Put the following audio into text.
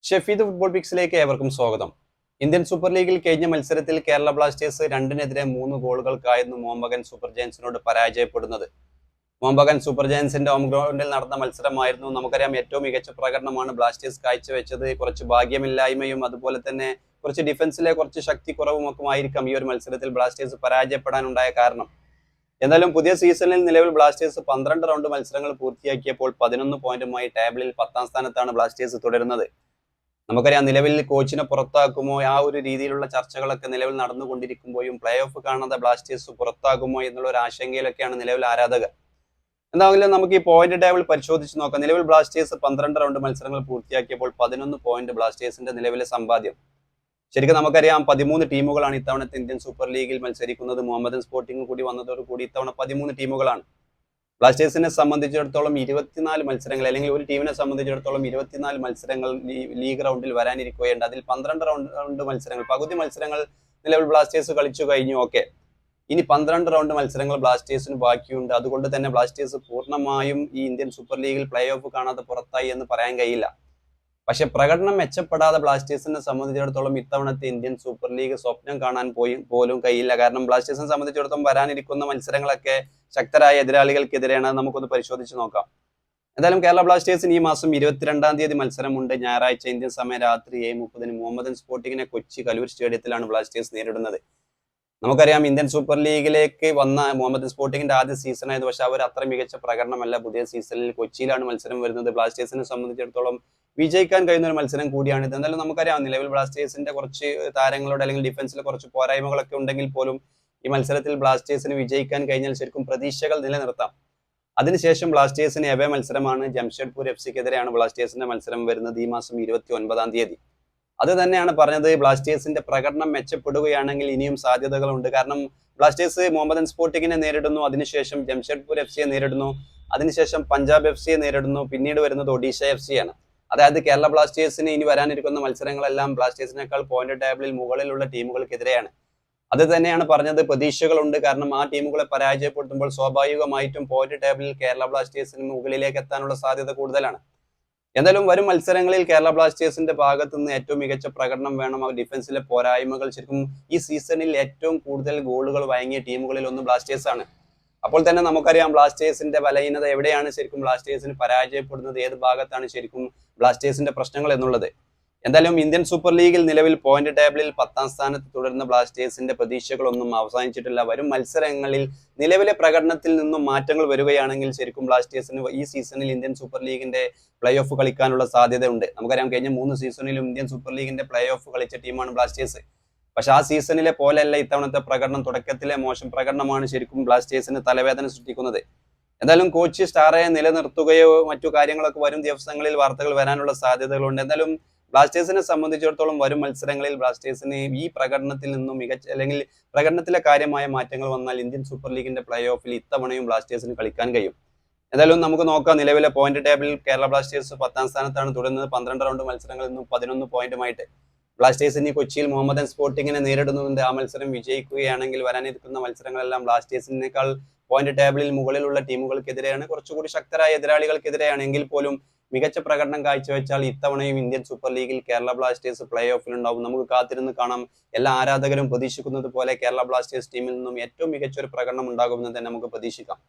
Shefeed football പിക്സിലേക്ക് ഏവർക്കും സ്വാഗതം. Indian super ലീഗിൽ കഴിഞ്ഞ മത്സരത്തിൽ Kerala Blasters 2-നെതിരെ 3 ഗോളുകൾക്കായിരുന്നു Mohun Bagan super ജയൻസിനോട് പരാജയപ്പെടുന്നത്. Mohun Bagan super ജയൻസിന്റെ home ഗ്രൗണ്ടിൽ നടന്ന മത്സരമായിരുന്നു. നമുക്കറിയാം, ഏറ്റവും മികച്ച പ്രകടനമാണ് ബ്ലാസ്റ്റേഴ്സ് കാഴ്ചവെച്ചത്. കുറച്ച് ഭാഗ്യമില്ലായ്മയും അതുപോലെ തന്നെ കുറച്ച് ഡിഫൻസിലെ കുറച്ച് ശക്തി കുറവും ഒക്കെ ആയിരിക്കാം ഈ ഒരു മത്സരത്തിൽ ബ്ലാസ്റ്റേഴ്സ് പരാജയപ്പെടാനുണ്ടായ കാരണം. എന്നാലും പുതിയ സീസണിൽ നിലവിൽ ബ്ലാസ്റ്റേഴ്സ് 12 റൗണ്ട് മത്സരങ്ങൾ പൂർത്തിയാക്കിയപ്പോൾ 11 പോയിന്റുമായി ടേബിളിൽ 10ാം സ്ഥാനത്താണ് ബ്ലാസ്റ്റേഴ്സ് തുടരുന്നത്. നമുക്കറിയാം, നിലവിൽ കോച്ചിനെ പുറത്താക്കുമോ, ആ ഒരു രീതിയിലുള്ള ചർച്ചകളൊക്കെ നിലവിൽ നടന്നുകൊണ്ടിരിക്കുമ്പോഴും പ്ലേ ഓഫ് കാണാതെ ബ്ലാസ്റ്റേഴ്സ് പുറത്താകുമോ എന്നുള്ള ഒരു ആശങ്കയിലൊക്കെയാണ് നിലവിൽ ആരാധകർ. എന്താണെങ്കിലും നമുക്ക് ഈ പോയിന്റ് ടേബിൾ പരിശോധിച്ച് നോക്കാം. നിലവിൽ ബ്ലാസ്റ്റേഴ്സ് 12 റൗണ്ട് മത്സരങ്ങൾ പൂർത്തിയാക്കിയപ്പോൾ 11 പോയിന്റ് ബ്ലാസ്റ്റേഴ്സിന്റെ നിലവിലെ സമ്പാദ്യം. ശരിക്കും നമുക്കറിയാം, 13 ടീമുകളാണ് ഇത്തവണത്തെ ഇന്ത്യൻ സൂപ്പർ ലീഗിൽ മത്സരിക്കുന്നത്. മുഹമ്മദൻ സ്പോർട്ടിംഗ് കൂടി വന്നതോടുകൂടി ഇത്തവണ 13 ടീമുകളാണ്. ബ്ലാസ്റ്റേഴ്സിനെ സംബന്ധിച്ചിടത്തോളം 24 മത്സരങ്ങൾ, അല്ലെങ്കിൽ ഒരു ടീമിനെ സംബന്ധിച്ചിടത്തോളം 24 മത്സരങ്ങൾ ലീഗ് റൗണ്ടിൽ വരാനിരിക്കുകയുണ്ട്. അതിൽ 12 റൗണ്ട് മത്സരങ്ങൾ, പകുതി മത്സരങ്ങൾ നിലവിൽ ബ്ലാസ്റ്റേഴ്സ് കളിച്ചു കഴിഞ്ഞു. ഓക്കെ, ഇനി 12 റൗണ്ട് മത്സരങ്ങൾ ബ്ലാസ്റ്റേഴ്സിന് ബാക്കിയുണ്ട്. അതുകൊണ്ട് തന്നെ ബ്ലാസ്റ്റേഴ്സ് പൂർണ്ണമായും ഈ ഇന്ത്യൻ സൂപ്പർ ലീഗിൽ പ്ലേ ഓഫ് കാണാതെ പുറത്തായി എന്ന് പറയാൻ കഴിയില്ല. പക്ഷെ പ്രകടനം മെച്ചപ്പെടാതെ ബ്ലാസ്റ്റേഴ്സിനെ സംബന്ധിച്ചിടത്തോളം ഇത്തവണത്തെ ഇന്ത്യൻ സൂപ്പർ ലീഗ് സ്വപ്നം കാണാൻ പോലും കഴിയില്ല. കാരണം ബ്ലാസ്റ്റേഴ്സിനെ സംബന്ധിച്ചിടത്തോളം വരാനിരിക്കുന്ന മത്സരങ്ങളൊക്കെ ശക്തരായ എതിരാളികൾക്കെതിരെയാണ്. നമുക്കൊന്ന് പരിശോധിച്ച് നോക്കാം. എന്തായാലും കേരള ബ്ലാസ്റ്റേഴ്സിന് ഈ മാസം 22-ാം തീയതി മത്സരമുണ്ട്. ഞായറാഴ്ച ഇന്ത്യൻ സമയം രാത്രി 7:30 മുഹമ്മദൻ സ്പോർട്ടിങ്ങിനെ കൊച്ചി കലൂർ സ്റ്റേഡിയത്തിലാണ് ബ്ലാസ്റ്റേഴ്സ് നേരിടുന്നത്. നമുക്കറിയാം, ഇന്ത്യൻ സൂപ്പർ ലീഗിലേക്ക് വന്ന മുഹമ്മദൻ സ്പോർട്ടിങ്ങിന്റെ ആദ്യ സീസൺ ആയത്, പക്ഷെ അവർ അത്ര മികച്ച പ്രകടനമല്ല. പുതിയ സീസണിൽ കൊച്ചിയിലാണ് മത്സരം വരുന്നത്. ബ്ലാസ്റ്റേഴ്സിനെ സംബന്ധിച്ചിടത്തോളം വിജയിക്കാൻ കഴിയുന്ന ഒരു മത്സരം കൂടിയാണിത്. എന്തായാലും നമുക്കറിയാം, നിലവിൽ ബ്ലാസ്റ്റേഴ്സിന്റെ കുറച്ച് താരങ്ങളുടെ അല്ലെങ്കിൽ ഡിഫൻസിലെ കുറച്ച് പോരായ്മകളൊക്കെ ഉണ്ടെങ്കിൽ പോലും ഈ മത്സരത്തിൽ ബ്ലാസ്റ്റേഴ്സിന് വിജയിക്കാൻ കഴിഞ്ഞാൽ ശരിക്കും പ്രതീക്ഷകൾ നിലനിർത്താം. അതിനുശേഷം ബ്ലാസ്റ്റേഴ്സിന് എവേ മത്സരമാണ്. ജംഷഡ്പൂർ എഫ്സിക്കെതിരെയാണ് ബ്ലാസ്റ്റേഴ്സിന്റെ മത്സരം വരുന്നത് ഈ മാസം 29-ാം തീയതി. അത് തന്നെയാണ് പറഞ്ഞത്, ബ്ലാസ്റ്റേഴ്സിന്റെ പ്രകടനം മെച്ചപ്പെടുകയാണെങ്കിൽ ഇനിയും സാധ്യതകളുണ്ട്. കാരണം ബ്ലാസ്റ്റേഴ്സ് മുഹമ്മദൻ സ്പോർട്ടിങ്ങിനെ നേരിടുന്നു, അതിനുശേഷം ജംഷഡ്പൂർ എഫ്സിയെ നേരിടുന്നു, അതിനുശേഷം പഞ്ചാബ് എഫ്സിയെ നേരിടുന്നു, പിന്നീട് വരുന്നത് ഒഡീഷ എഫ്സിയാണ്. അതായത് കേരള ബ്ലാസ്റ്റേഴ്സിന് ഇനി വരാനിരിക്കുന്ന മത്സരങ്ങളെല്ലാം ബ്ലാസ്റ്റേഴ്സിനേക്കാൾ പോയിന്റ് ടേബിളിൽ മുകളിലുള്ള ടീമുകൾക്കെതിരെയാണ്. അത് തന്നെയാണ് പറഞ്ഞത്, പ്രതീക്ഷകളുണ്ട്. കാരണം ആ ടീമുകളെ പരാജയപ്പെടുത്തുമ്പോൾ സ്വാഭാവികമായിട്ടും പോയിന്റ് ടേബിളിൽ കേരള ബ്ലാസ്റ്റേഴ്സിന് മുകളിലേക്ക് എത്താനുള്ള സാധ്യത കൂടുതലാണ്. എന്തായാലും വരും മത്സരങ്ങളിൽ കേരള ബ്ലാസ്റ്റേഴ്സിന്റെ ഭാഗത്തു നിന്ന് ഏറ്റവും മികച്ച പ്രകടനം വേണം. ആ ഡിഫൻസിലെ പോരായ്മകൾ, ശരിക്കും ഈ സീസണിൽ ഏറ്റവും കൂടുതൽ ഗോളുകൾ വഴങ്ങിയ ടീമുകളിൽ ഒന്ന് ബ്ലാസ്റ്റേഴ്സ് ആണ്. അപ്പോൾ തന്നെ നമുക്കറിയാം ബ്ലാസ്റ്റേഴ്സിന്റെ ബലഹീനത എവിടെയാണ്, ശരിക്കും ബ്ലാസ്റ്റേഴ്സിന് പരാജയപ്പെടുന്നത് ഏത് ഭാഗത്താണ് ശരിക്കും ബ്ലാസ്റ്റേഴ്സിന്റെ പ്രശ്നങ്ങൾ എന്നുള്ളത്. എന്തായാലും ഇന്ത്യൻ സൂപ്പർ ലീഗിൽ നിലവിൽ പോയിന്റ് ടേബിളിൽ 10ാം സ്ഥാനത്ത് തുടരുന്ന ബ്ലാസ്റ്റേഴ്സിന്റെ പ്രതീക്ഷകളൊന്നും അവസാനിച്ചിട്ടില്ല. വരും മത്സരങ്ങളിൽ നിലവിലെ പ്രകടനത്തിൽ നിന്നും മാറ്റങ്ങൾ വരികയാണെങ്കിൽ ശരിക്കും ബ്ലാസ്റ്റേഴ്സിന് ഈ സീസണിൽ ഇന്ത്യൻ സൂപ്പർ ലീഗിന്റെ പ്ലേ ഓഫ് കളിക്കാനുള്ള സാധ്യതയുണ്ട്. നമുക്കറിയാം, കഴിഞ്ഞ 3 സീസണിലും ഇന്ത്യൻ സൂപ്പർ ലീഗിന്റെ പ്ലേ ഓഫ് കളിച്ച ടീമാണ് ബ്ലാസ്റ്റേഴ്സ്. പക്ഷെ ആ സീസണിലെ പോലെയല്ല ഇത്തവണത്തെ പ്രകടനം. തുടക്കത്തിലെ മോശം പ്രകടനമാണ് ശരിക്കും ബ്ലാസ്റ്റേഴ്സിന് തലവേദന സൃഷ്ടിക്കുന്നത്. എന്തായാലും കോച്ച് സ്റ്റാറെ നിലനിർത്തുകയോ മറ്റു കാര്യങ്ങളൊക്കെ വരും ദിവസങ്ങളിൽ വാർത്തകൾ വരാനുള്ള സാധ്യതകളുണ്ട്. എന്തായാലും ബ്ലാസ്റ്റേഴ്സിനെ സംബന്ധിച്ചിടത്തോളം വരും മത്സരങ്ങളിൽ ബ്ലാസ്റ്റേഴ്സിന് ഈ പ്രകടനത്തിൽ നിന്നും മികച്ച, അല്ലെങ്കിൽ പ്രകടനത്തിലെ കാര്യമായ മാറ്റങ്ങൾ വന്നാൽ ഇന്ത്യൻ സൂപ്പർ ലീഗിന്റെ പ്ലേ ഓഫിൽ ഇത്തവണയും ബ്ലാസ്റ്റേഴ്സിന് കളിക്കാൻ കഴിയും. എന്തായാലും നമുക്ക് നോക്കാം. നിലവിലെ പോയിന്റ് ടേബിളിൽ കേരള ബ്ലാസ്റ്റേഴ്സ് 10ാം സ്ഥാനത്താണ് തുടരുന്നത്. 12 റൗണ്ട് മത്സരങ്ങളിൽ നിന്നും 11 പോയിന്റുമായിട്ട്. ബ്ലാസ്റ്റേഴ്സ് ഇനി കൊച്ചിയിൽ മുഹമ്മദൻ സ്പോർട്ടിങ്ങിനെ നേരിടുന്നുണ്ട്. ആ മത്സരം വിജയിക്കുകയാണെങ്കിൽ വരാനിരിക്കുന്ന മത്സരങ്ങളെല്ലാം ബ്ലാസ്റ്റേഴ്സിനേക്കാൾ പോയിന്റ് ടേബിളിൽ മുകളിലുള്ള ടീമുകൾക്കെതിരെയാണ്, കുറച്ചുകൂടി ശക്തരായ എതിരാളികൾക്കെതിരെയാണ്. എങ്കിൽ പോലും മികച്ച പ്രകടനം കാഴ്ചവെച്ചാൽ ഇത്തവണയും ഇന്ത്യൻ സൂപ്പർ ലീഗിൽ കേരള ബ്ലാസ്റ്റേഴ്സ് പ്ലേ ഓഫിലുണ്ടാവും. നമുക്ക് കാത്തിരുന്ന് കാണാം. എല്ലാ ആരാധകരും പ്രതീക്ഷിക്കുന്നത് പോലെ കേരള ബ്ലാസ്റ്റേഴ്സ് ടീമിൽ നിന്നും ഏറ്റവും മികച്ച ഒരു പ്രകടനം ഉണ്ടാകുമെന്ന് തന്നെ നമുക്ക് പ്രതീക്ഷിക്കാം.